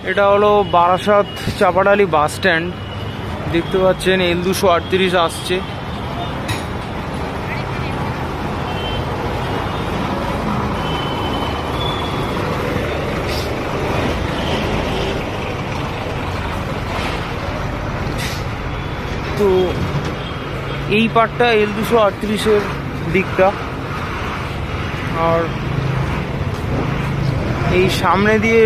এটা হলো Barasat Chapadali bus stand. দেখতে পাচ্ছেন L238 আসছে। তো এই পার্টটা L238-এর দিকটা, আর এই সামনে দিয়ে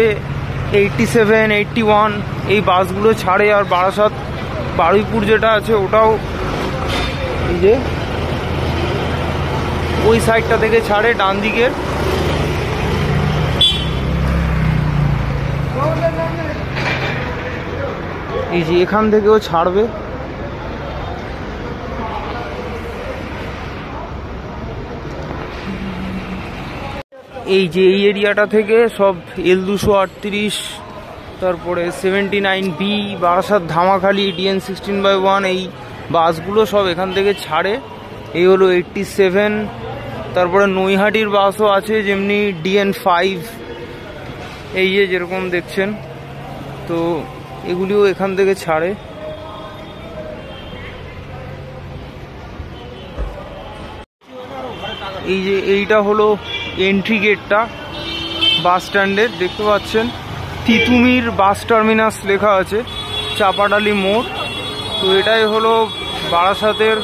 87, 81 এই বাসগুলো ছাড়ে। আর বারাসাত বারুইপুর যেটা আছে ওটাও এই যে ওই সাইডটা থেকে ছাড়ে ডান দিকের। এই যে এখান থেকেও ছাড়বে। এই যে এই এরিয়াটা থেকে সব L238, তারপরে 79B, বারাসাত ধামাখালি DN16/1 এই বাসগুলো সব এখান থেকে ছাড়ে। এই হলো 87, তারপরে নৈহাটির বাসও আছে যেমনি DN5, এই যে যেরকম দেখছেন। তো এগুলিও এখান থেকে ছাড়ে। এই যে এইটা হলো এন্ট্রি গেটটা বাস স্ট্যান্ডের, দেখতে পাচ্ছেন তিতুমির বাস টার্মিনাস লেখা আছে, চাপাডালি মোড়। তো এটাই হলো বারাসাতের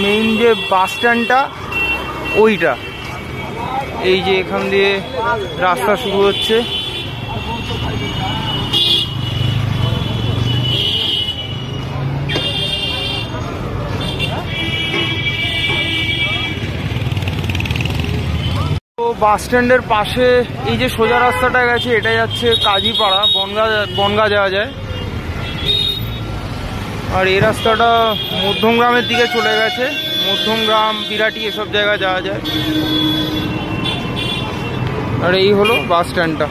মেইন যে বাস স্ট্যান্ডটা, ওইটা। এই যে এখান দিয়ে রাস্তা শুরু হচ্ছে। তো বাস স্ট্যান্ডের পাশে এই যে সোজা রাস্তাটা গেছে, এটা যাচ্ছে কাজীপাড়া, বনগা যাওয়া যায়। আর এই রাস্তাটা মধ্যমগ্রামের দিকে চলে গেছে, মধ্যমগ্রাম, বিরাটি এসব জায়গায় যাওয়া যায়। আর এই হলো বাস স্ট্যান্ডটা।